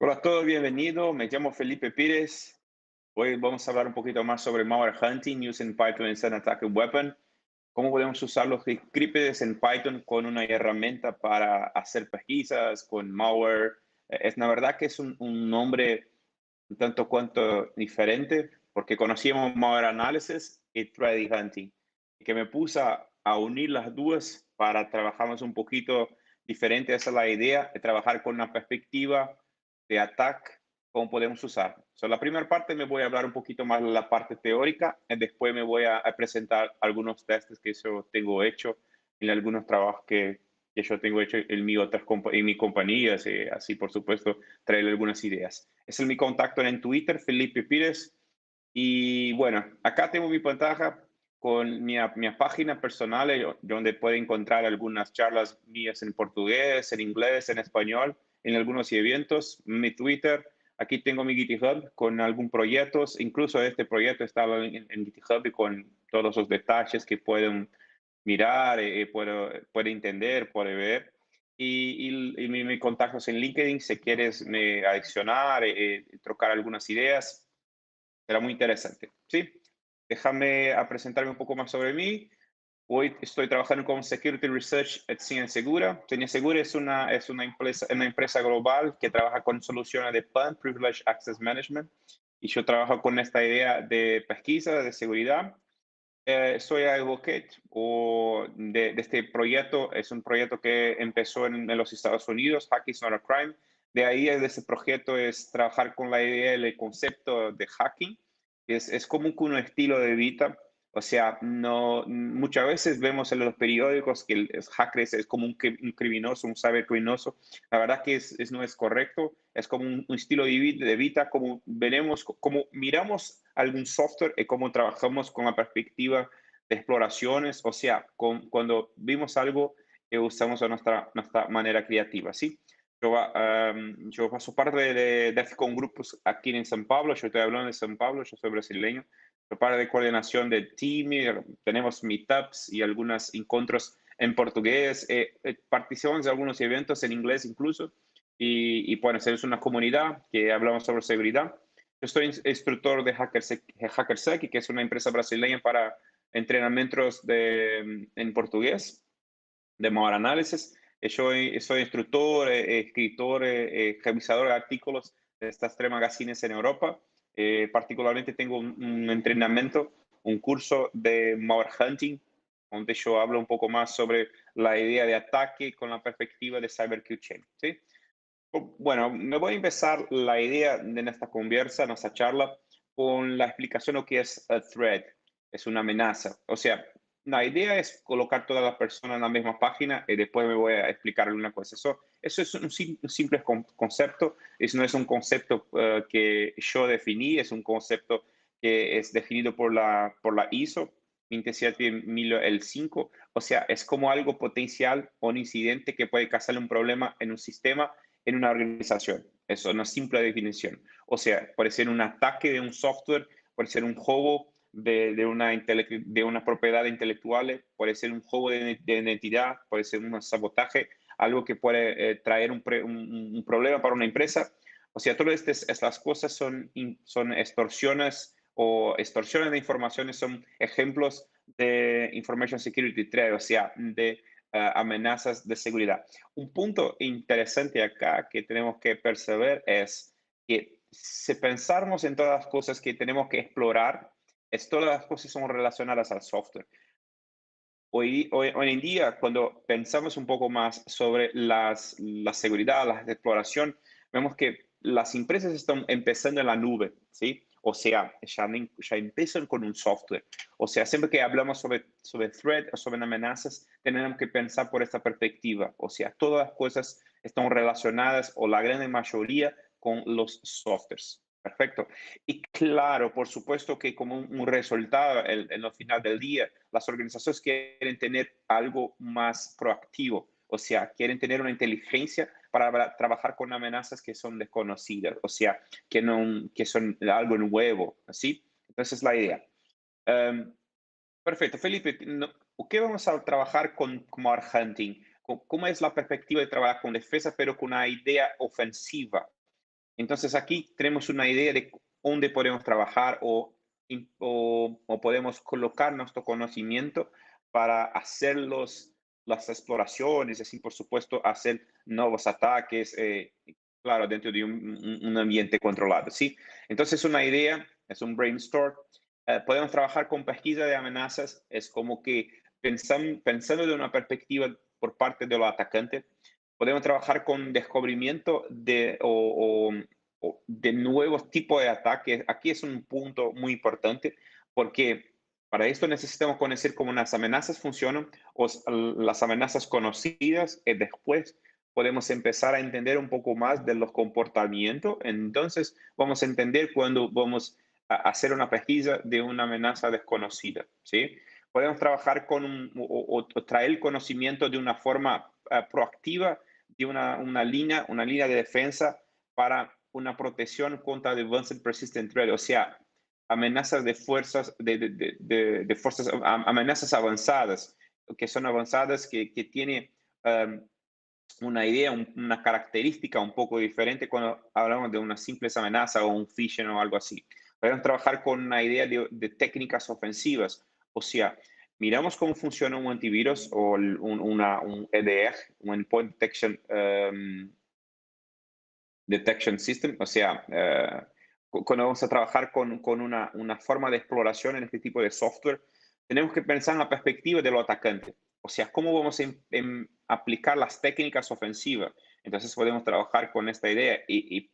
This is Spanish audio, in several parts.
Hola a todos, bienvenido. Me llamo Felipe Pires. Hoy vamos a hablar un poquito más sobre malware hunting using Python as an attack weapon. Cómo podemos usar los scripts en Python con una herramienta para hacer pesquisas con malware. Es la verdad que es un nombre un tanto cuanto diferente porque conocíamos malware analysis y threat hunting. Y que me puse a unir las dos para trabajar más un poquito diferente. Esa es la idea de trabajar con una perspectiva de attack, cómo podemos usar. La primera parte me voy a hablar un poquito más de la parte teórica y después me voy a presentar algunos testes que yo tengo hecho en algunos trabajos que yo tengo hecho en mis compañías y así, por supuesto, traer algunas ideas. Ese es mi contacto en Twitter, Felipe Pires. Y bueno, acá tengo mi pantalla con mi página personal, donde puede encontrar algunas charlas mías en portugués, en inglés, en español, en algunos eventos. Mi Twitter, aquí tengo mi GitHub con algunos proyectos. Incluso este proyecto estaba en GitHub y con todos los detalles que pueden mirar, puede entender, puede ver. Y mi contactos en LinkedIn, si quieres me adicionar, trocar algunas ideas, será muy interesante. Sí, déjame a presentarme un poco más sobre mí. Hoy estoy trabajando como Security Research at Cienia Segura. Cienia Segura es una empresa global que trabaja con soluciones de PAM, Privileged Access Management, y yo trabajo con esta idea de pesquisa, de seguridad. Soy advocate de este proyecto. Es un proyecto que empezó en los Estados Unidos, Hack is not a crime. De ahí, de ese proyecto, es trabajar con la idea, el concepto de hacking. Es como que un estilo de vida. O sea, no, muchas veces vemos en los periódicos que el hacker es como un criminoso, un cybercriminoso. La verdad que no es correcto. Es como un estilo de vida, como veremos, como miramos algún software y cómo trabajamos con la perspectiva de exploraciones. O sea, cuando vimos algo que usamos a nuestra manera creativa, ¿sí? Yo paso parte de DEFCON Grupos aquí en San Pablo. Yo estoy hablando de San Pablo, yo soy brasileño. Soy parte de coordinación de team, tenemos meetups y algunos encuentros en portugués. Participamos de algunos eventos en inglés incluso. Y bueno, es una comunidad que hablamos sobre seguridad. Yo soy instructor de HackerSec, que es una empresa brasileña para entrenamientos en portugués de malware análisis. Soy instructor, escritor, revisador de artículos de estas tres magazines en Europa. Particularmente tengo un entrenamiento, un curso de malware hunting, donde yo hablo un poco más sobre la idea de ataque con la perspectiva de Cyber Q Chain. ¿Sí? Bueno, me voy a empezar la idea de esta conversa, nuestra charla, con la explicación de lo que es a threat. Es una amenaza. O sea, la idea es colocar todas las personas en la misma página y después me voy a explicar alguna cosa. Eso es un simple concepto. Eso no es un concepto que yo definí, es un concepto que es definido por la ISO 27005. O sea, es como algo potencial o un incidente que puede causar un problema en un sistema, en una organización. Eso es una simple definición. O sea, puede ser un ataque de un software, puede ser un robo de una propiedad intelectual, puede ser un juego de identidad, puede ser un sabotaje, algo que puede traer un problema para una empresa. O sea, todas estas cosas son extorsiones o extorsiones de informaciones, son ejemplos de Information Security Threat, o sea, de amenazas de seguridad. Un punto interesante acá que tenemos que perceber es que si pensamos en todas las cosas que tenemos que explorar, todas las cosas son relacionadas al software. Hoy en día, cuando pensamos un poco más sobre la seguridad, la exploración, vemos que las empresas están empezando en la nube, ¿sí? O sea, ya empiezan con un software. O sea, siempre que hablamos sobre threat o sobre amenazas, tenemos que pensar por esta perspectiva. O sea, todas las cosas están relacionadas, o la gran mayoría, con los softwares. Perfecto. Y claro, por supuesto que como un resultado, en el final del día, las organizaciones quieren tener algo más proactivo, o sea, quieren tener una inteligencia para trabajar con amenazas que son desconocidas, o sea, que son algo nuevo, ¿así? Entonces, la idea. Um, Perfecto, Felipe, ¿qué vamos a trabajar con Art Hunting? ¿Cómo es la perspectiva de trabajar con defensa, pero con una idea ofensiva? Entonces aquí tenemos una idea de dónde podemos trabajar o podemos colocar nuestro conocimiento para hacer las exploraciones, así por supuesto hacer nuevos ataques, claro, dentro de un ambiente controlado, ¿sí? Entonces una idea, es un brainstorm. Podemos trabajar con pesquisa de amenazas, es como que pensando de una perspectiva por parte de los atacantes, podemos trabajar con descubrimiento de nuevos tipos de ataques. Aquí es un punto muy importante porque para esto necesitamos conocer cómo las amenazas funcionan o las amenazas conocidas y después podemos empezar a entender un poco más de los comportamientos. Entonces vamos a entender cuando vamos a hacer una pesquisa de una amenaza desconocida, ¿sí? Podemos trabajar con o traer conocimiento de una forma proactiva de una línea de defensa para una protección contra Advanced Persistent Threat, o sea, amenazas de fuerzas, de fuerzas, amenazas avanzadas, que son avanzadas, que tiene una idea, una característica un poco diferente cuando hablamos de una simple amenaza o un phishing o algo así. Podemos trabajar con una idea de técnicas ofensivas, o sea, miramos cómo funciona un antivirus o un EDR, un Endpoint Detection System, o sea, cuando vamos a trabajar con una forma de exploración en este tipo de software, tenemos que pensar en la perspectiva de los atacantes, o sea, cómo vamos a aplicar las técnicas ofensivas. Entonces podemos trabajar con esta idea y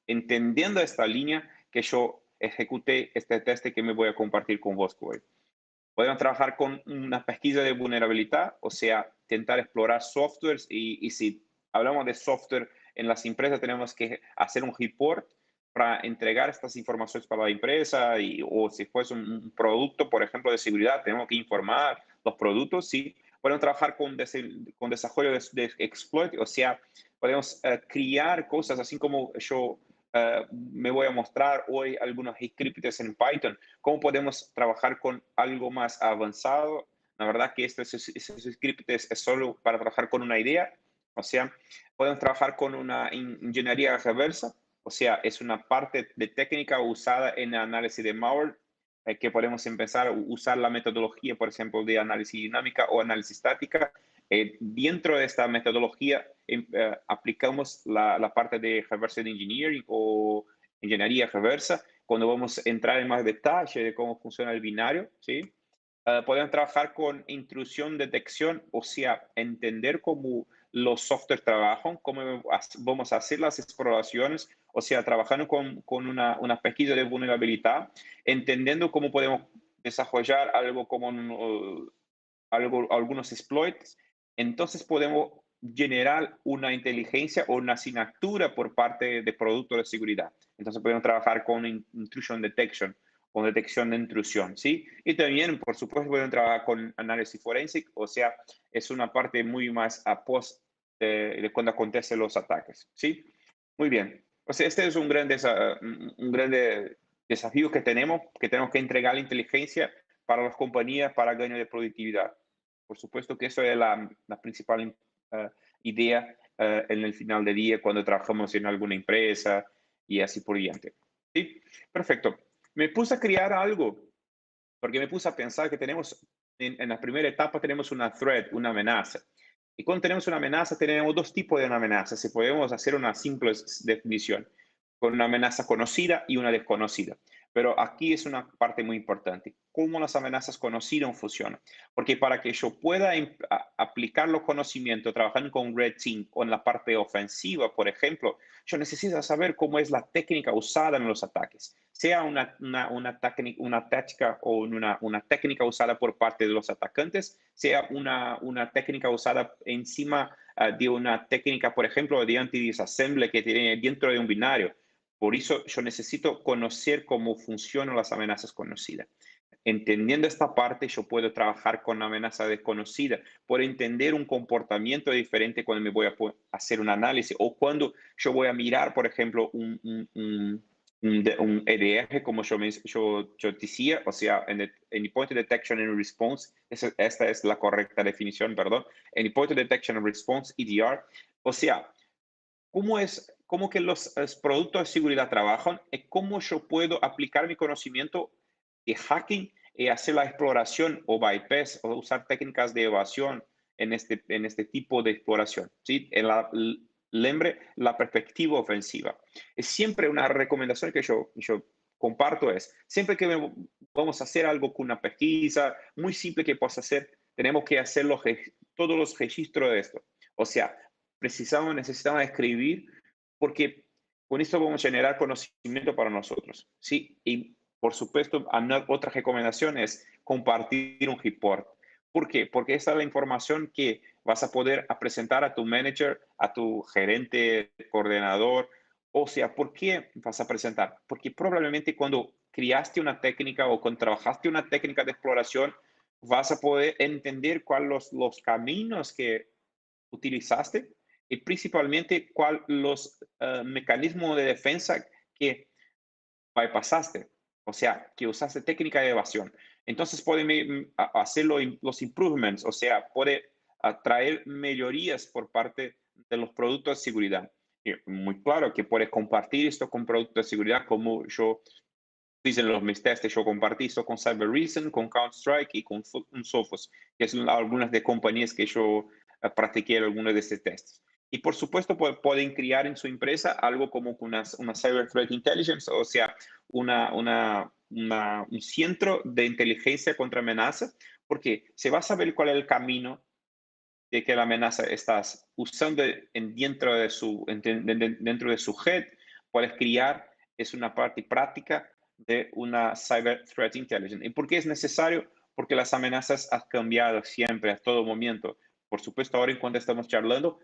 entendiendo esta línea que yo ejecuté este test que me voy a compartir con vos hoy. Podemos trabajar con una pesquisa de vulnerabilidad, o sea, intentar explorar softwares y si hablamos de software en las empresas, tenemos que hacer un report para entregar estas informaciones para la empresa o si fuese un producto, por ejemplo, de seguridad, tenemos que informar los productos, sí. Podemos trabajar con desarrollo de exploit, o sea, podemos crear cosas así como yo me voy a mostrar hoy algunos scripts en Python, cómo podemos trabajar con algo más avanzado. La verdad que estos scripts es solo para trabajar con una idea, o sea, podemos trabajar con una ingeniería reversa, o sea, es una parte de técnica usada en análisis de malware, que podemos empezar a usar la metodología, por ejemplo, de análisis dinámica o análisis estática. Dentro de esta metodología aplicamos la parte de reverse engineering o ingeniería reversa, cuando vamos a entrar en más detalle de cómo funciona el binario, ¿sí? Podemos trabajar con intrusión, detección, o sea, entender cómo los softwares trabajan, cómo vamos a hacer las exploraciones, o sea, trabajando con una pesquisa de vulnerabilidad, entendiendo cómo podemos desarrollar algo como algunos exploits, entonces podemos generar una inteligencia o una asignatura por parte de productos de seguridad. Entonces podemos trabajar con intrusion detection, con detección de intrusión, ¿sí? Y también, por supuesto, podemos trabajar con análisis forensic, o sea, es una parte muy más a post de cuando acontecen los ataques, ¿sí? Muy bien. O sea, este es un grande desafío que tenemos que entregar la inteligencia para las compañías para ganar de productividad. Por supuesto que eso es la principal idea en el final del día cuando trabajamos en alguna empresa y así por diante. ¿Sí? Perfecto. Me puse a crear algo porque me puse a pensar que tenemos, en la primera etapa tenemos una threat, una amenaza. Y cuando tenemos una amenaza, tenemos dos tipos de amenazas. Si podemos hacer una simple definición, con una amenaza conocida y una desconocida. Pero aquí es una parte muy importante. ¿Cómo las amenazas conocidas funcionan? Porque para que yo pueda aplicar los conocimientos trabajando con Red Team o en la parte ofensiva, por ejemplo, yo necesito saber cómo es la técnica usada en los ataques, sea una táctica o una técnica usada por parte de los atacantes, sea una técnica usada encima de una técnica, por ejemplo, de anti-disassembly que tiene dentro de un binario. Por eso yo necesito conocer cómo funcionan las amenazas conocidas. Entendiendo esta parte, yo puedo trabajar con una amenaza desconocida, puedo entender un comportamiento diferente cuando me voy a hacer un análisis o cuando yo voy a mirar, por ejemplo, un EDR, como yo decía, o sea, en Endpoint Detection and Response, esta es la correcta definición, perdón, Endpoint Detection and Response, EDR, o sea, cómo que los productos de seguridad trabajan y cómo yo puedo aplicar mi conocimiento de hacking y hacer la exploración o bypass o usar técnicas de evasión en este tipo de exploración, ¿sí? Lembre la perspectiva ofensiva. Es siempre una recomendación que yo comparto es, siempre que vamos a hacer algo con una pesquisa muy simple que puedas hacer, tenemos que hacer todos los registros de esto. O sea, necesitamos escribir porque con esto vamos a generar conocimiento para nosotros, ¿sí? Y por supuesto, otra recomendación es compartir un report. ¿Por qué? Porque esa es la información que vas a poder presentar a tu manager, a tu gerente, coordinador. O sea, ¿por qué vas a presentar? Porque probablemente cuando creaste una técnica o cuando trabajaste una técnica de exploración, vas a poder entender cuáles los caminos que utilizaste y principalmente cuáles los mecanismos de defensa que bypasaste, o sea, que usaste técnica de evasión. Entonces puede hacer los improvements, o sea, puede traer mejorías por parte de los productos de seguridad. Y muy claro que puede compartir esto con productos de seguridad, como yo hice en mis testes, yo compartí esto con Cyber Reason, con Counter-Strike y con Sophos, que son algunas de compañías que yo practiqué algunos de estos testes. Y por supuesto pueden crear en su empresa algo como una Cyber Threat Intelligence, o sea, un centro de inteligencia contra amenazas, porque se va a saber cuál es el camino de que la amenaza estás usando dentro de su red, puedes crear, es una parte práctica de una Cyber Threat Intelligence. ¿Y por qué es necesario? Porque las amenazas han cambiado siempre, a todo momento. Por supuesto, ahora en cuanto estamos charlando,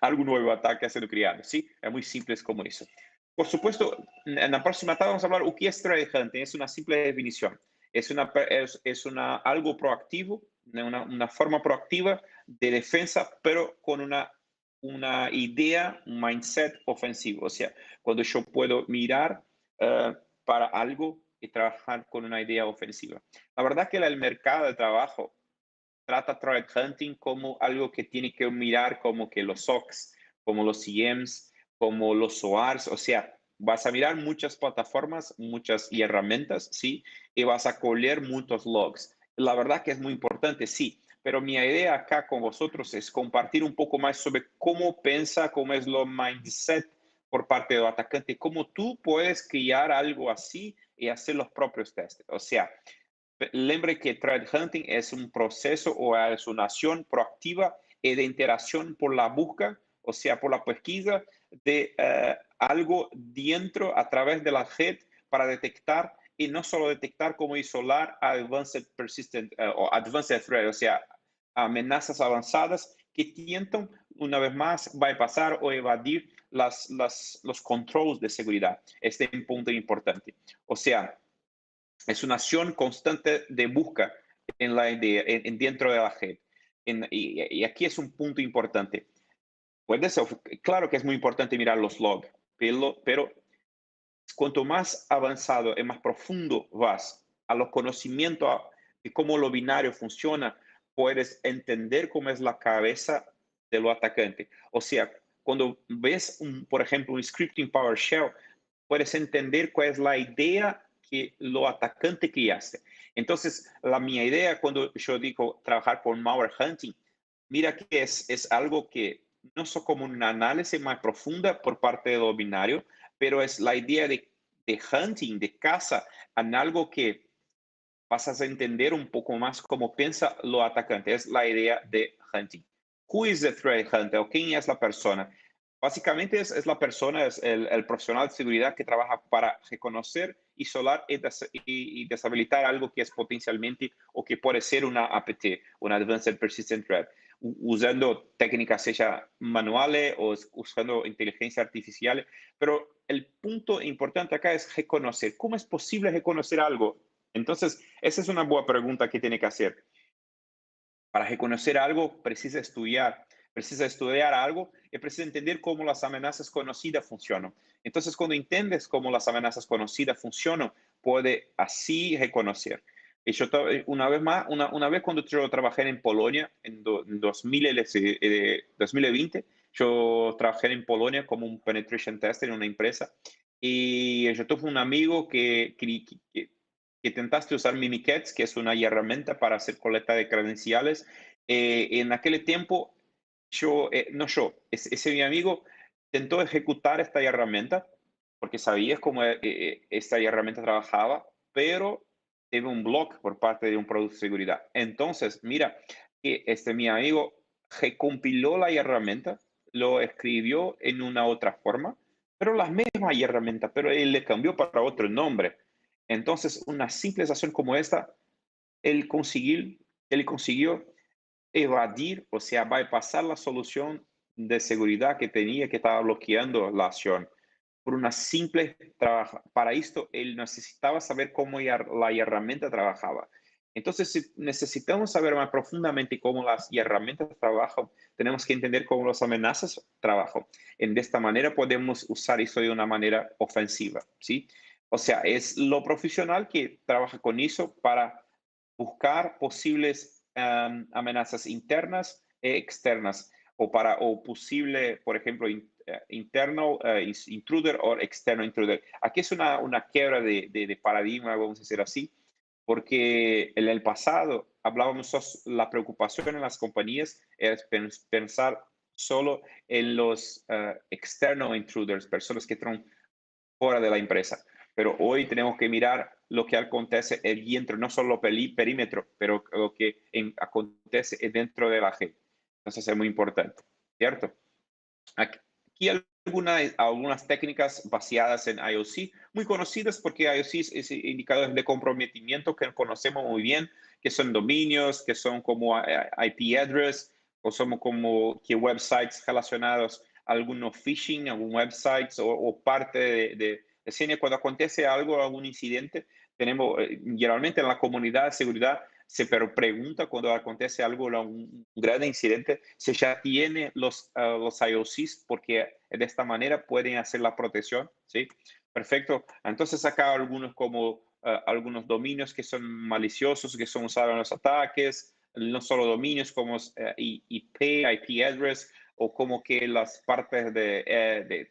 algún nuevo ataque ha sido creado, ¿sí? Es muy simple como eso. Por supuesto, en la próxima etapa vamos a hablar de qué es threat hunting. Es una simple definición. Algo proactivo, una forma proactiva de defensa, pero con una idea, un mindset ofensivo. O sea, cuando yo puedo mirar para algo y trabajar con una idea ofensiva. La verdad que el mercado de trabajo trata threat hunting como algo que tiene que mirar como que los SOCs, como los CIEMs, como los SOARs, o sea, vas a mirar muchas plataformas, muchas herramientas, ¿sí? Y vas a coger muchos logs. La verdad que es muy importante, sí, pero mi idea acá con vosotros es compartir un poco más sobre cómo piensa, cómo es lo mindset por parte del atacante, cómo tú puedes crear algo así y hacer los propios testes. O sea, lembre que threat hunting es un proceso o es una acción proactiva y de interacción por la búsqueda, o sea, por la pesquisa de algo dentro a través de la red para detectar y no solo detectar como isolar advanced persistent o advanced threat, o sea, amenazas avanzadas que tientan una vez más bypassar o evadir los controles de seguridad. Este es un punto importante. O sea, es una acción constante de busca dentro de la red. Y aquí es un punto importante. Puede ser, claro que es muy importante mirar los logs, pero cuanto más avanzado y más profundo vas a los conocimientos de cómo lo binario funciona, puedes entender cómo es la cabeza de lo atacante. O sea, cuando ves, por ejemplo, un scripting PowerShell, puedes entender cuál es la idea que lo atacante creaste. Entonces, mi idea cuando yo digo trabajar con malware hunting, mira que es algo que no es como un análisis más profunda por parte de lo binario, pero es la idea de hunting, de caza, en algo que pasas a entender un poco más cómo piensa lo atacante. Es la idea de hunting. Who is the threat hunter? ¿O quién es la persona? Básicamente es la persona, es el profesional de seguridad que trabaja para reconocer, isolar y deshabilitar algo que es potencialmente o que puede ser una APT, una Advanced Persistent Threat, usando técnicas hechas manuales o usando inteligencia artificial. Pero el punto importante acá es reconocer. ¿Cómo es posible reconocer algo? Entonces, esa es una buena pregunta que tiene que hacer. Para reconocer algo, precisa estudiar algo y precisa entender cómo las amenazas conocidas funcionan. Entonces, cuando entiendes cómo las amenazas conocidas funcionan, puede así reconocer. Y yo, una vez más, una vez cuando yo trabajé en Polonia en 2020, Yo trabajé en Polonia como un penetration tester en una empresa y yo tuve un amigo que tentaste usar Mimikatz, que es una herramienta para hacer colecta de credenciales. En aquel tiempo, no yo, ese mi amigo intentó ejecutar esta herramienta porque sabía cómo esta herramienta trabajaba, pero tuve un block por parte de un producto de seguridad. Entonces, mira, que mi amigo recompiló la herramienta, lo escribió en una otra forma, pero la misma herramienta, pero él le cambió para otro nombre. Entonces, una simple acción como esta, él consiguió, él consiguió evadir, o sea, bypassar la solución de seguridad que tenía, que estaba bloqueando la acción por una simple trabajo. Para esto, él necesitaba saber cómo la herramienta trabajaba. Entonces, si necesitamos saber más profundamente cómo las herramientas trabajan, tenemos que entender cómo las amenazas trabajan. De esta manera podemos usar eso de una manera ofensiva, ¿sí? O sea, es lo profesional que trabaja con eso para buscar posibles amenazas internas e externas o posible, por ejemplo, interno intruder o externo intruder. Aquí es una quiebra de paradigma, vamos a decir así, porque en el pasado hablábamos, la preocupación en las compañías era pensar solo en los externos intruders, personas que están fuera de la empresa. Pero hoy tenemos que mirar lo que acontece dentro, no solo perímetro, pero lo que acontece dentro de la red. Entonces es muy importante, ¿cierto? Aquí algunas técnicas basadas en IOC, muy conocidas porque IOC es indicadores de comprometimiento que conocemos muy bien, que son dominios, que son como IP address, o son como que websites relacionados a algunos phishing, algún websites o parte de escena. Cuando acontece algo, algún incidente, tenemos generalmente en la comunidad de seguridad se pregunta cuando acontece algo, un gran incidente, si ya tiene los IOCs, porque de esta manera pueden hacer la protección, ¿sí? Perfecto. Entonces acá algunos como algunos dominios que son maliciosos, que son usados en los ataques, no solo dominios como IP address, o como que las partes de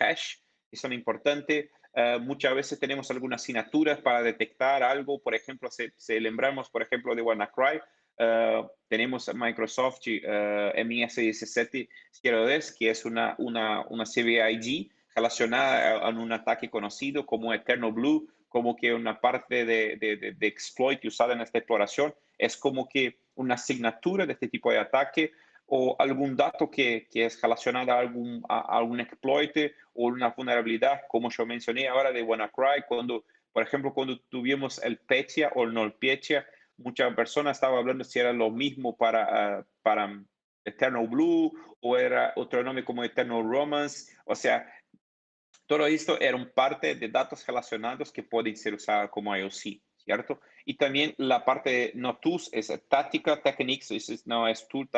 hash que son importantes. Muchas veces tenemos algunas asignaturas para detectar algo, por ejemplo, si lembramos, por ejemplo, de WannaCry, tenemos Microsoft MS1702, que es una CVID relacionada a un ataque conocido como Eternal Blue, como que una parte de exploit usada en esta exploración, es como que una asignatura de este tipo de ataque o algún dato que es relacionado a algún exploit o una vulnerabilidad, como yo mencioné ahora de WannaCry, por ejemplo, cuando tuvimos el Petya o el NotPetya, muchas personas estaban hablando si era lo mismo para Eternal Blue o era otro nombre como Eternal Romance. O sea, todo esto era un parte de datos relacionados que pueden ser usados como IOC, ¿cierto? Y también la parte de no tools es táctica, techniques, no es tool,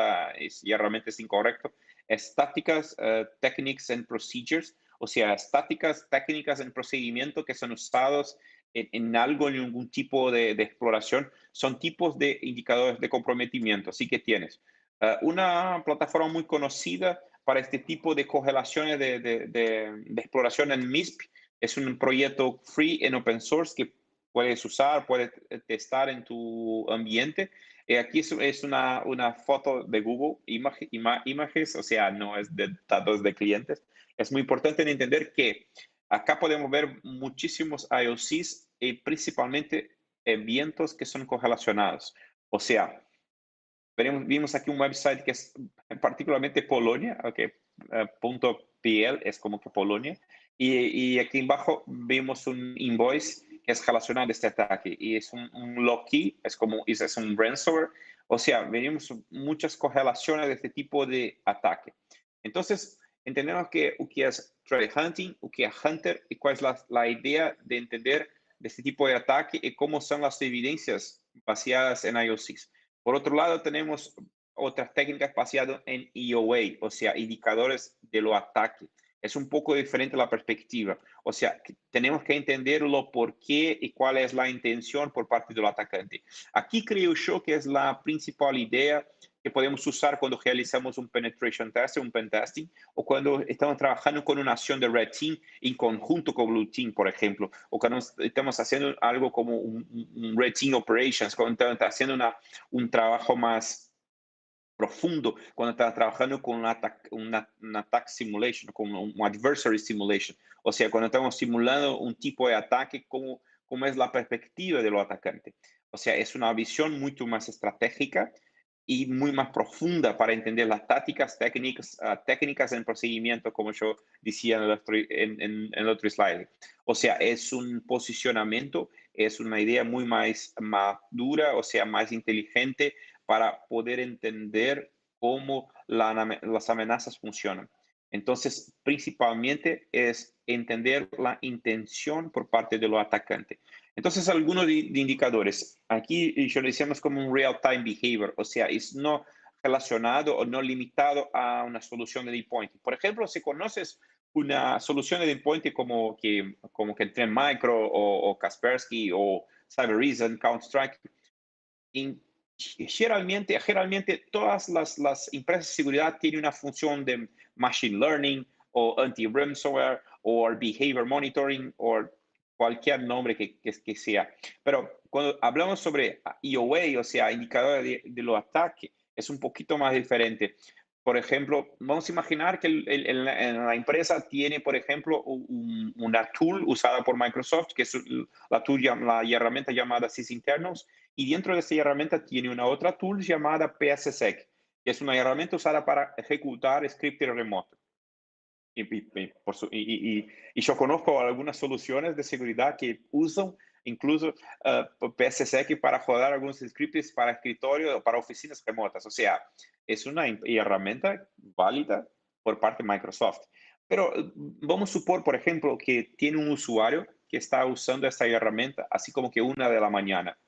y realmente es incorrecto, es tácticas, techniques and procedures, o sea, tácticas, técnicas en procedimiento que son usados en algo, en algún tipo de exploración, son tipos de indicadores de comprometimiento. Así que tienes una plataforma muy conocida para este tipo de correlaciones de exploración en MISP. Es un proyecto free en open source que puedes usar, puedes testar en tu ambiente. Aquí es una foto de Google Images, o sea, no es de datos de clientes. Es muy importante entender que acá podemos ver muchísimos IOCs y principalmente eventos que son correlacionados. O sea, vimos aquí un website que es particularmente Polonia, okay, .pl es como que Polonia, y aquí abajo vimos un invoice que es relacionado a este ataque, y es un low-key, es un ransomware, o sea, venimos muchas correlaciones de este tipo de ataque. Entonces, entendemos que es threat hunting, que es hunter, y cuál es la idea de entender de este tipo de ataque y cómo son las evidencias basadas en IOCs. Por otro lado, tenemos otras técnicas basadas en EOA, o sea, indicadores de los ataques. Es un poco diferente la perspectiva. O sea, tenemos que entenderlo por qué y cuál es la intención por parte del atacante. Aquí creo yo que es la principal idea que podemos usar cuando realizamos un penetration test, un pen testing, o cuando estamos trabajando con una acción de Red Team en conjunto con Blue Team, por ejemplo, o cuando estamos haciendo algo como un Red Team Operations, cuando estamos haciendo un trabajo más profundo, cuando estás trabajando con un attack simulation, con un adversary simulation, o sea, cuando estamos simulando un tipo de ataque, como es la perspectiva de los atacantes. O sea, es una visión mucho más estratégica y muy más profunda para entender las tácticas, técnicas en procedimiento, como yo decía en el otro slide. O sea, es un posicionamiento, es una idea muy más madura, o sea, más inteligente para poder entender cómo las amenazas funcionan. Entonces, principalmente es entender la intención por parte de los atacantes. Entonces, algunos de indicadores. Aquí yo lo decíamos como un real-time behavior, o sea, es no relacionado o no limitado a una solución de endpoint. Por ejemplo, si conoces una solución de endpoint como que Trend Micro o Kaspersky o Cybereason, CrowdStrike, generalmente todas las empresas de seguridad tienen una función de machine learning o anti-ransomware o behavior monitoring o cualquier nombre que sea. Pero cuando hablamos sobre EOA, o sea, indicador de los ataques, es un poquito más diferente. Por ejemplo, vamos a imaginar que la empresa tiene, por ejemplo, una tool usada por Microsoft, que es la herramienta llamada SysInternos, y dentro de esta herramienta tiene una otra tool llamada PSSec, que es una herramienta usada para ejecutar script remoto. Y yo conozco algunas soluciones de seguridad que usan incluso PSSec para rodar algunos scripts para escritorio o para oficinas remotas. O sea, es una herramienta válida por parte de Microsoft. Pero vamos a supor, por ejemplo, que tiene un usuario que está usando esta herramienta, así como que 1 de la mañana.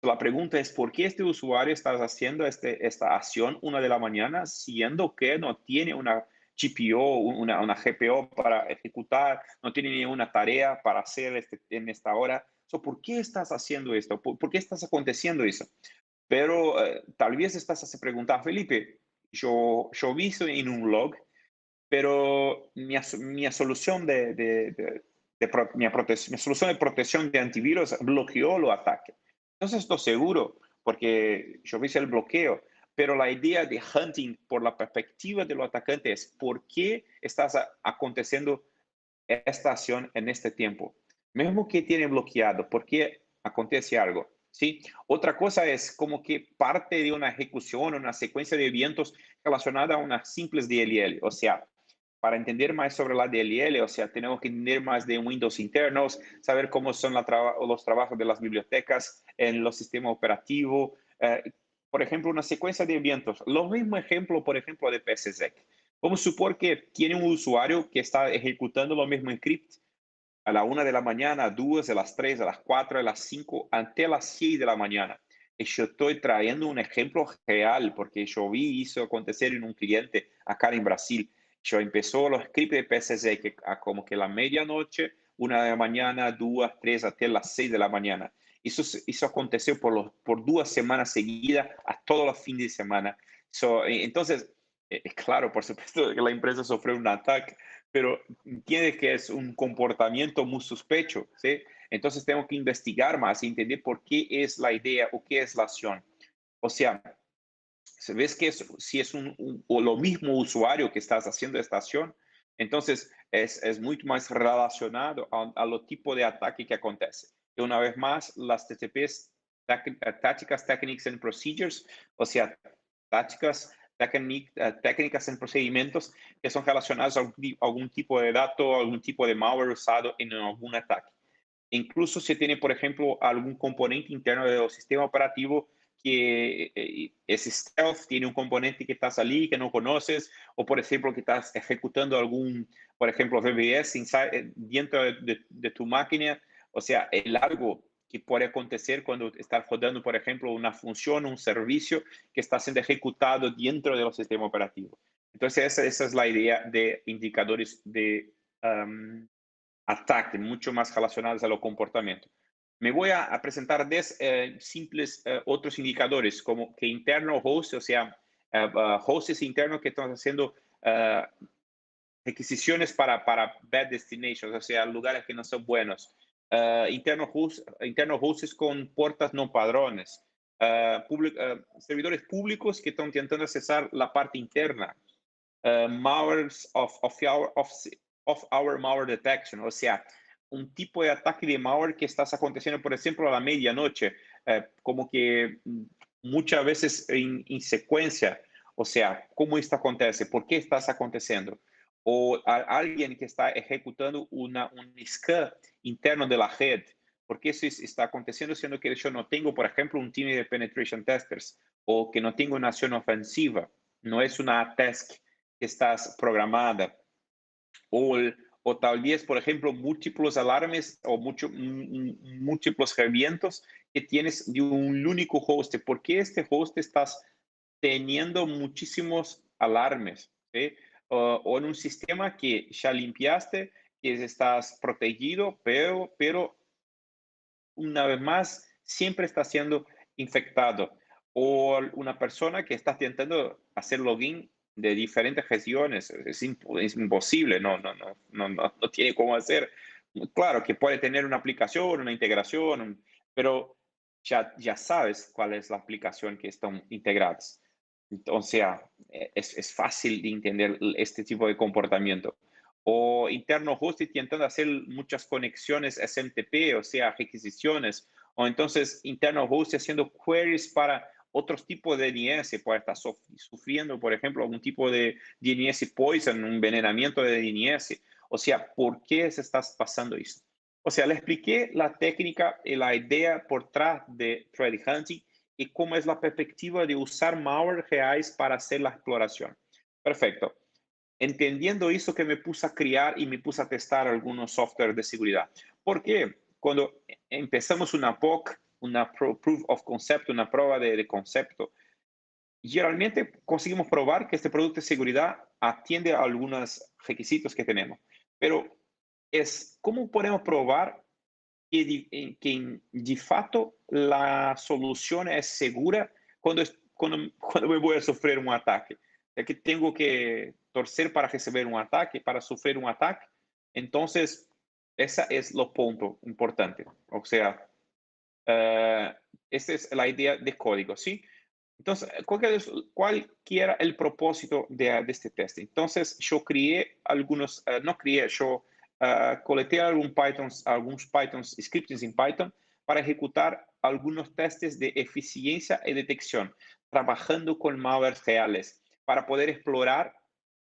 La pregunta es, ¿por qué este usuario está haciendo esta acción 1 de la mañana, siendo que no tiene una GPO, una GPO para ejecutar, no tiene ninguna tarea para hacer en esta hora? ¿Por qué estás haciendo esto? ¿Por qué estás aconteciendo eso? Pero tal vez estás a se preguntar, Felipe, yo vi eso en un log, pero mi solución mi solución de protección de antivirus bloqueó los ataques. Entonces estoy seguro, porque yo hice el bloqueo, pero la idea de hunting por la perspectiva de los atacantes es por qué estás aconteciendo esta acción en este tiempo. Mismo que tiene bloqueado, ¿por qué acontece algo? ¿Sí? Otra cosa es como que parte de una ejecución, una secuencia de eventos relacionada a una simples DLL, o sea, para entender más sobre la DLL, o sea, tenemos que entender más de Windows internos, saber cómo son los trabajos de las bibliotecas en los sistemas operativos. Por ejemplo, una secuencia de eventos. Lo mismo ejemplo, por ejemplo, de PSSec. Vamos a supor que tiene un usuario que está ejecutando lo mismo script a la 1 de la mañana, a 2, a las 3, a las 4, a las 5, ante las 6 de la mañana. Y yo estoy trayendo un ejemplo real porque yo vi eso acontecer en un cliente acá en Brasil. Yo empezó los scripts de PSC que a como que la medianoche, 1 de la mañana, 2, 3, hasta las 6 de la mañana. Eso aconteceu por 2 semanas seguidas, a todos los fines de semana. Entonces, claro, por supuesto que la empresa sufrió un ataque, pero entiende que es un comportamiento muy sospecho, ¿sí? Entonces tengo que investigar más y entender por qué es la idea o qué es la acción. O sea, si ves que si es o lo mismo usuario que estás haciendo esta acción, entonces es mucho más relacionado a lo tipo de ataque que acontece. Y una vez más, las TTPs, Tácticas, Techniques and Procedures, o sea, tácticas, técnicas en procedimientos que son relacionadas a algún tipo de dato, algún tipo de malware usado en algún ataque. Incluso si tiene, por ejemplo, algún componente interno del sistema operativo que es stealth, tiene un componente que estás allí que no conoces, o por ejemplo que estás ejecutando algún, por ejemplo, VBS dentro de tu máquina. O sea, es algo que puede acontecer cuando estás rodando, por ejemplo, una función, un servicio que está siendo ejecutado dentro del sistema operativo. Entonces, esa es la idea de indicadores de ataque, mucho más relacionados a los comportamientos. Me voy a presentar 10 simples otros indicadores, como que interno host, o sea, hosts internos que están haciendo requisiciones para bad destinations, o sea, lugares que no son buenos. Internos hosts con puertas no padrones. Servidores públicos que están intentando accesar la parte interna. Malwares of our malware detection, o sea, un tipo de ataque de malware que está aconteciendo, por ejemplo, a la medianoche, como que muchas veces en secuencia, o sea, ¿cómo esto acontece? ¿Por qué está aconteciendo? O alguien que está ejecutando un scan interno de la red. ¿Por qué eso está aconteciendo siendo que yo no tengo, por ejemplo, un team de penetration testers o que no tengo una acción ofensiva? No es una task que estás programada. O tal vez, por ejemplo, múltiples alarmes o múltiples revientos que tienes de un único host. ¿Por qué este host estás teniendo muchísimos alarmes? ¿Sí? O en un sistema que ya limpiaste, que estás protegido, pero una vez más siempre está siendo infectado. O una persona que está intentando hacer login de diferentes regiones. Es imposible, no tiene cómo hacer. Claro que puede tener una aplicación, una integración, pero ya sabes cuál es la aplicación que están integradas. O sea, es fácil de entender este tipo de comportamiento. O interno host intentando hacer muchas conexiones SMTP, o sea, requisiciones. O entonces interno host haciendo queries para otros tipos de DNS, puede estar sufriendo, por ejemplo, algún tipo de DNS poison, un envenenamiento de DNS. O sea, ¿por qué se está pasando eso? O sea, le expliqué la técnica y la idea por detrás de threat hunting y cómo es la perspectiva de usar malware reales para hacer la exploración. Perfecto. Entendiendo eso que me puse a crear y me puse a testar algunos software de seguridad. Porque cuando empezamos una POC, una Proof of Concept, una prueba de concepto, generalmente conseguimos probar que este producto de seguridad atiende a algunos requisitos que tenemos. Pero ¿cómo podemos probar que de fato la solución es segura cuando me voy a sufrir un ataque? Es que tengo que torcer para recibir un ataque, para sufrir un ataque. Entonces, esa es lo punto importante. O sea, esa es la idea de código, ¿sí? Entonces, cualquiera el propósito de este test. Entonces, yo creé algunos, no creé, yo coleté algunos Pythons, scripts en Python para ejecutar algunos testes de eficiencia y detección, trabajando con malwares reales, para poder explorar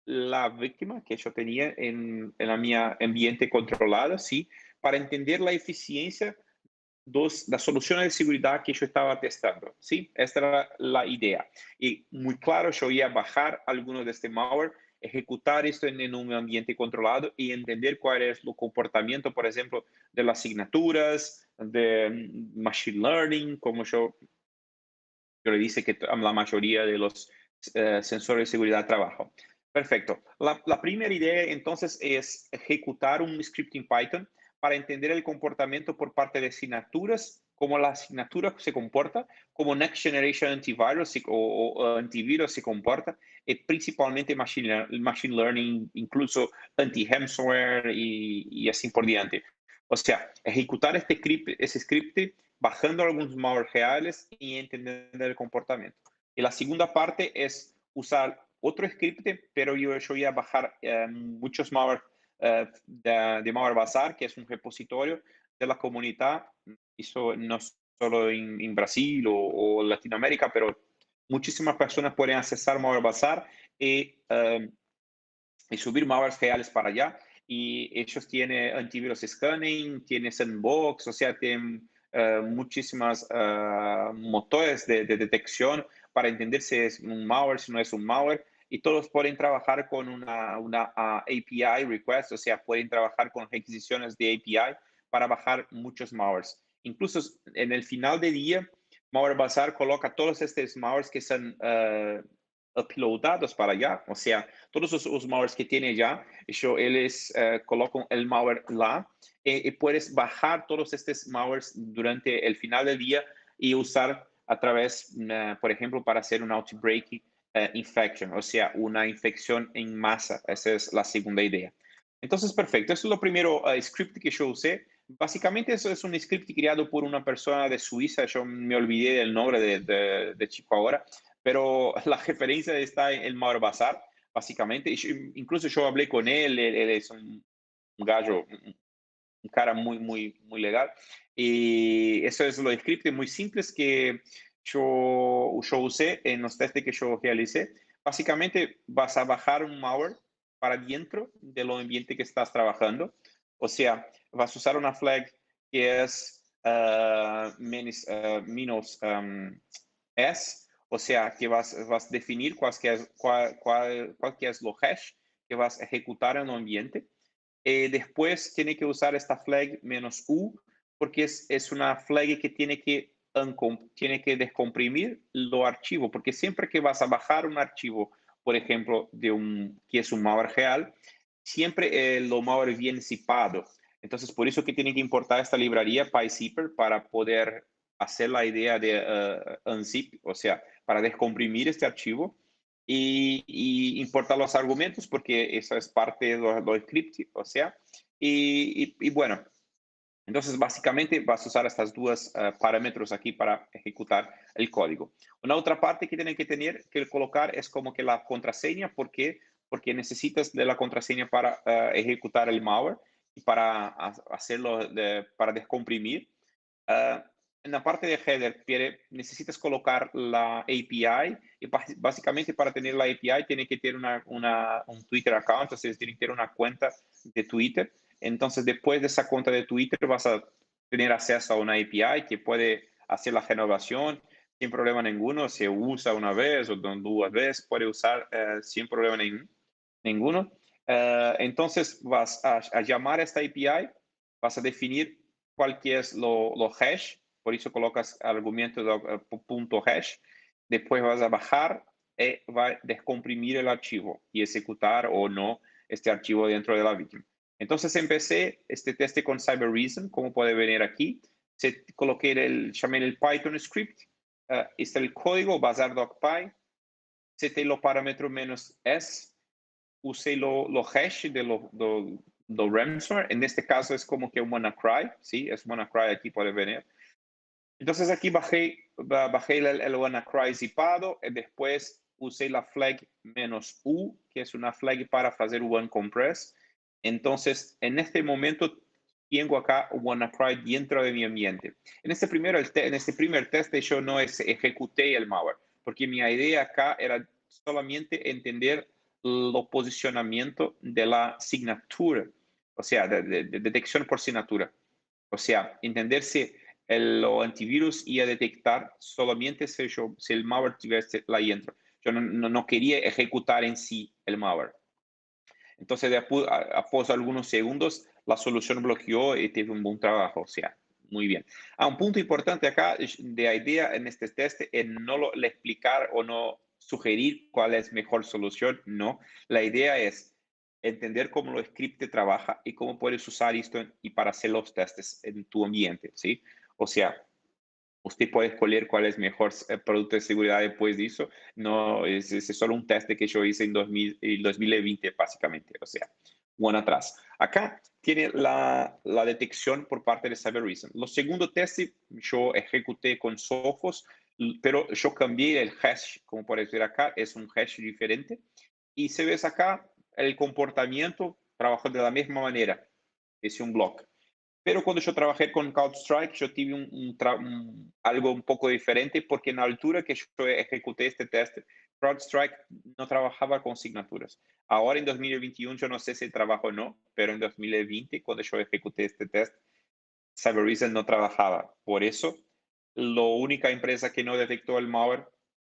la víctima que yo tenía en mi ambiente controlado, ¿sí? Para entender la eficiencia das soluciones de seguridad que yo estaba testando, ¿sí? Esta era la idea. Y muy claro, yo iba a bajar algunos de este malware, ejecutar esto en un ambiente controlado y entender cuál es el comportamiento, por ejemplo, de las asignaturas, de machine learning, como yo le dice que la mayoría de los sensores de seguridad trabajan. Perfecto. La primera idea entonces es ejecutar un script en Python para entender el comportamiento por parte de asignaturas, cómo la asignatura se comporta, cómo Next Generation Antivirus o antivirus se comporta, y principalmente machine learning, incluso anti-hamsware y así por diante. O sea, ejecutar ese script bajando algunos malware reales y entendiendo el comportamiento. Y la segunda parte es usar otro script, pero yo voy a bajar muchos malware de Malware Bazar, que es un repositorio de la comunidad, eso no solo en Brasil o Latinoamérica, pero muchísimas personas pueden accesar Malware Bazar y subir malwares reales para allá. Y ellos tienen antivirus scanning, tienen sandbox, o sea, tienen muchísimas motores de detección para entender si es un malware, si no es un malware. Y todos pueden trabajar con una API request, o sea, pueden trabajar con requisiciones de API para bajar muchos malwares. Incluso en el final del día, Malware Bazar coloca todos estos malwares que son uploadados para allá, o sea, todos os malwares que tiene ya, eles colocam el malware lá y puedes bajar todos estos malwares durante el final del día y usar a través, por ejemplo, para hacer un outbreak infection, o sea, una infección en masa. Esa es la segunda idea. Entonces, perfecto. Eso es lo primero script que yo usé. Básicamente, eso es un script creado por una persona de Suiza. Yo me olvidé del nombre de chico ahora, pero la referencia está en el Mauro Bazar, básicamente. Incluso yo hablé con él es un gallo, un cara muy, muy, muy legal. Y eso es los scripts muy simples que yo usé en los test que yo realicé. Básicamente vas a bajar un malware para dentro del ambiente que estás trabajando. O sea, vas a usar una flag que es menos S, o sea, que vas a definir cuál que es lo hash que vas a ejecutar en el ambiente. Después tiene que usar esta flag "-u", porque es una flag que tiene que descomprimir lo archivo, porque siempre que vas a bajar un archivo, por ejemplo, que es un malware real, siempre lo malware viene zipado. Entonces, por eso que tiene que importar esta librería PyZipper para poder hacer la idea de unzip, o sea, para descomprimir este archivo y importar los argumentos, porque eso es parte de lo script, o sea, bueno, entonces básicamente vas a usar estas dos parámetros aquí para ejecutar el código. Una otra parte que tienen que tener que colocar es como que la contraseña, porque necesitas de la contraseña para ejecutar el malware y para hacerlo, para descomprimir. Ah, en la parte de header necesitas colocar la API y básicamente para tener la API tiene que tener un Twitter account, o sea, tiene que tener una cuenta de Twitter. Entonces, después de esa cuenta de Twitter vas a tener acceso a una API que puede hacer la renovación sin problema ninguno. Se usa una vez o dos veces, puede usar sin problema ninguno. Entonces, vas a llamar a esta API, vas a definir cuál que es lo hash, por eso colocas argumento de punto hash, después vas a bajar y va a descomprimir el archivo y ejecutar o no este archivo dentro de la víctima. Entonces empecé este test con Cybereason, como puede ver aquí, llamé el Python script, está el código bazar.docpy, setei los parámetros -s, usé lo hash de lo ransomware. En este caso es como que un WannaCry, ¿sí? Es WannaCry, aquí puede venir. Entonces aquí bajé el WannaCry zipado y después usé la flag -u, que es una flag para hacer OneCompress. Entonces, en este momento tengo acá WannaCry dentro de mi ambiente. En este primer test yo no ejecuté el malware, porque mi idea acá era solamente entender lo posicionamiento de la asignatura, o sea, de detección por asignatura. O sea, entender si el antivirus iba a detectar solamente si el malware tuviese la dentro. Yo no quería ejecutar en sí el malware. Entonces, após algunos segundos, la solución bloqueó y tuve un buen trabajo. O sea, muy bien. Un punto importante acá de idea en este test es no le explicar o no sugerir cuál es mejor solución. No, la idea es entender cómo lo script trabaja y cómo puedes usar esto y para hacer los testes en tu ambiente, ¿sí? O sea, usted puede escoger cuál es mejor producto de seguridad después de eso. No, es solo un test que yo hice en 2020, básicamente. O sea, un año atrás. Acá tiene la detección por parte de Cybereason. Los segundos testes yo ejecuté con Sophos, pero yo cambié el hash, como puedes ver acá, es un hash diferente. Y se ves acá el comportamiento trabaja de la misma manera. Es un block. Pero cuando yo trabajé con CrowdStrike, yo tuve algo un poco diferente porque en la altura que yo ejecuté este test, CrowdStrike no trabajaba con signaturas. Ahora en 2021 yo no sé si trabajo o no, pero en 2020 cuando yo ejecuté este test, Cybereason no trabajaba. Por eso, la única empresa que no detectó el malware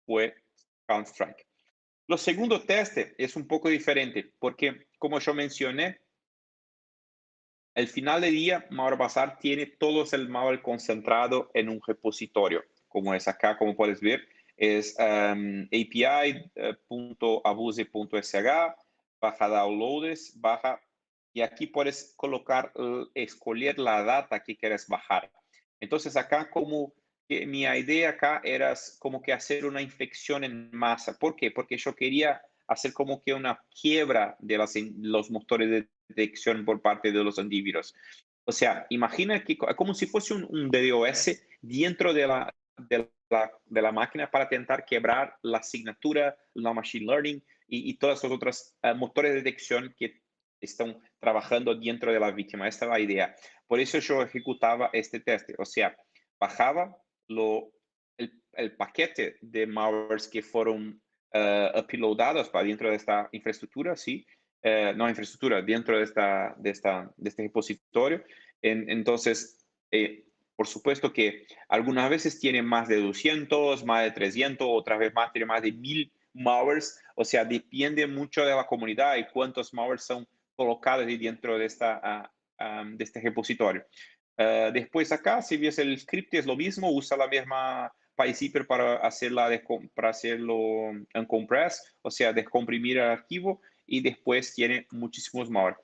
fue CrowdStrike. Lo segundo test es un poco diferente porque, como yo mencioné, al final del día, Mauro Bazar tiene todo el malware concentrado en un repositorio, como es acá, como puedes ver, es api.abuse.sh, baja downloads, baja, y aquí puedes escoger la data que quieres bajar. Entonces acá, como que mi idea acá era como que hacer una infección en masa. ¿Por qué? Porque yo quería hacer como que una quiebra de los motores de detección por parte de los antivirus. O sea, imagina que como si fuese un DDoS dentro de la máquina para intentar quebrar la asignatura, la machine learning y todas las otras motores de detección que están trabajando dentro de la víctima. Esta es la idea. Por eso yo ejecutaba este test. O sea, bajaba el paquete de malwares que fueron uploadados para dentro de esta infraestructura, ¿sí? No infraestructura, dentro de este repositorio. Entonces, por supuesto que algunas veces tiene más de 200, más de 300, otras veces más, tiene más de 1000 malwares. O sea, depende mucho de la comunidad y cuántos malwares son colocados dentro de este repositorio. Después acá, si ves el script, es lo mismo, usa la misma PyZipper para hacerlo uncompress, o sea, descomprimir el archivo, y después tiene muchísimos malware.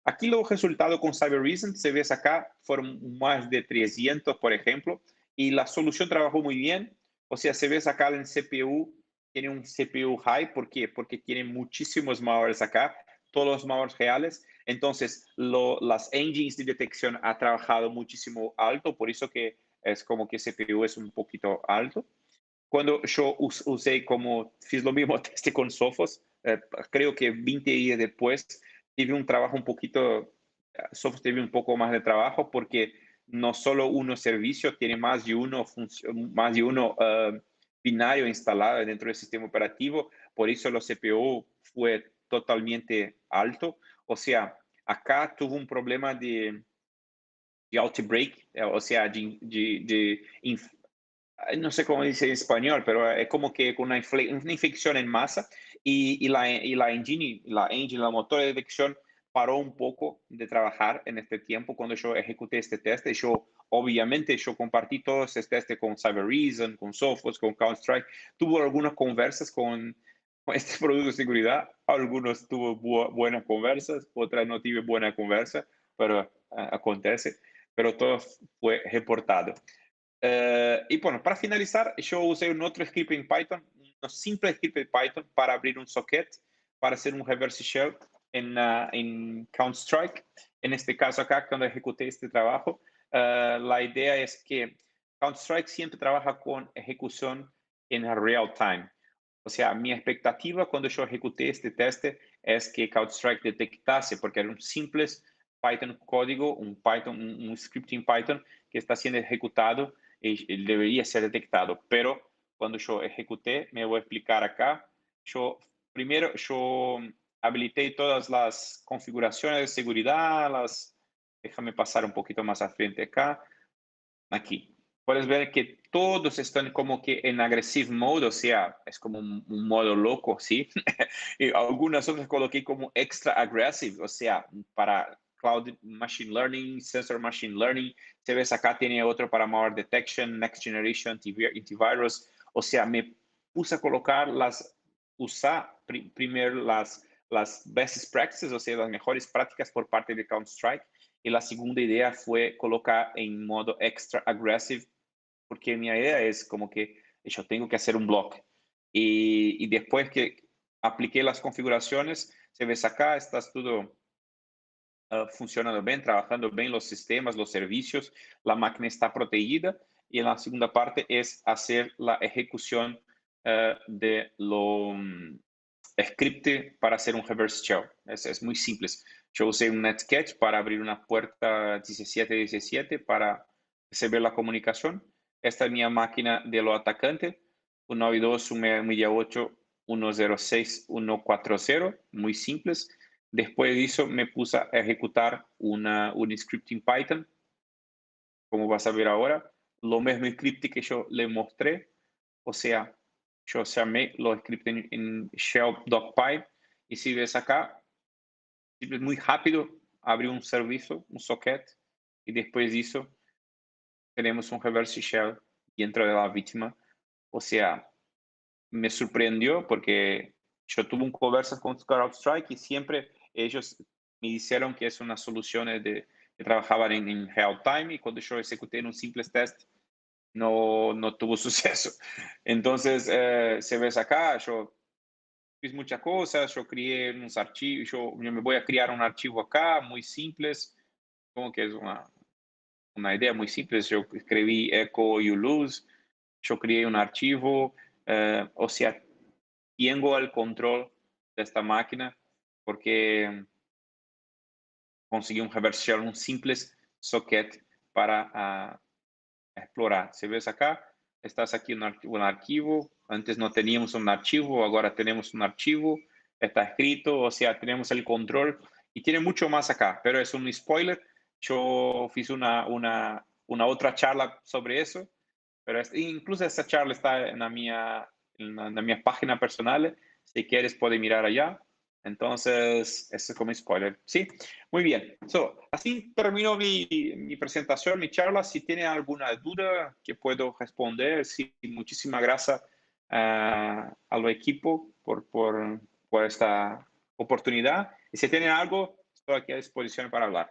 Aquí los resultados con Cybereason, se ves acá, fueron más de 300, por ejemplo, y la solución trabajó muy bien. O sea, se ves acá en CPU, tiene un CPU high. ¿Por qué? Porque tiene muchísimos malwares acá, todos los malwares reales. Entonces, las engines de detección ha trabajado muchísimo alto, por eso que es como que CPU es un poquito alto. Cuando yo usé fiz lo mismo teste con Sophos, creo que 20 días después, tive un trabajo un poquito, Sophos tiene un poco más de trabajo porque no solo uno servicio, tiene más de uno binario instalado dentro del sistema operativo, por eso los CPU fue totalmente alto. O sea, acá tuvo un problema de outbreak, o sea, no sé cómo dice en español, pero es como que con una infección en masa, la motor de detección paró un poco de trabajar en este tiempo cuando yo ejecuté este test. Obviamente, yo compartí todos estos testes con Cybereason, con Sophos, con CrowdStrike. Tuvo algunas conversas con este producto de seguridad. Algunos tuvo buenas conversas, otras no tuve buena conversa, pero acontece. Pero todo fue reportado. Y bueno, para finalizar, yo usé un otro script en Python, un simple script en Python para abrir un socket, para hacer un reverse shell en CounterStrike. En este caso acá, cuando ejecuté este trabajo, la idea es que CounterStrike siempre trabaja con ejecución en real time. O sea, mi expectativa cuando yo ejecuté este test es que CounterStrike detectase, porque era un simple Python código, un script en Python que está siendo ejecutado y debería ser detectado. Pero cuando yo ejecuté, me voy a explicar acá, primero yo habilité todas las configuraciones de seguridad, déjame pasar un poquito más al frente acá, aquí. Puedes ver que todos están como que en aggressive mode, o sea, es como un modo loco, ¿sí? Y algunas otras coloqué como extra aggressive, o sea, para Cloud Machine Learning, Sensor Machine Learning. Se ves acá, tiene otro para Malware Detection, Next Generation Antivirus. O sea, me puse a colocar primero las best practices, o sea, las mejores prácticas por parte de CounterStrike. Y la segunda idea fue colocar en modo extra aggressive, porque mi idea es como que yo tengo que hacer un block. Y después que apliqué las configuraciones, se ves acá, estás todo funcionando bien, trabajando bien los sistemas, los servicios, la máquina está protegida. Y en la segunda parte es hacer la ejecución de lo script para hacer un reverse shell. Es muy simple. Yo usé un Netsketch para abrir una puerta 1717 para recibir la comunicación. Esta es mi máquina de lo atacante, 192.168.106.140, muy simples. Después de eso me puse a ejecutar un script en Python, como vas a ver ahora, lo mismo script que yo le mostré. O sea, yo llamé los scripts en shell.py, y si ves acá, es muy rápido, abrir un servicio, un socket, y después de eso tenemos un reverse shell dentro de la víctima. O sea, me sorprendió porque yo tuve un conversa con CrowdStrike y siempre ellos me dijeron que es una solución que trabajaban en real time, y cuando yo ejecuté un simple test, no tuvo suceso. Entonces, se ves acá, yo hice muchas cosas, yo creé unos archivos, yo me voy a crear un archivo acá, muy simples, como que es una idea muy simple. Yo escribí echo you lose, yo creé un archivo, o sea, tengo el control de esta máquina porque conseguí un reverse shell, un simple socket para explorar. Si ves acá, estás aquí un archivo. Antes no teníamos un archivo, ahora tenemos un archivo. Está escrito, o sea, tenemos el control y tiene mucho más acá, pero es un spoiler. Yo hice una otra charla sobre eso, pero incluso esta charla está en la página personal. Si quieres, puedes mirar allá. Entonces, eso es como spoiler. Sí, muy bien. Así termino mi presentación, mi charla. Si tiene alguna duda que puedo responder, sí, muchísimas gracias al equipo por esta oportunidad. Y si tienen algo, estoy aquí a disposición para hablar.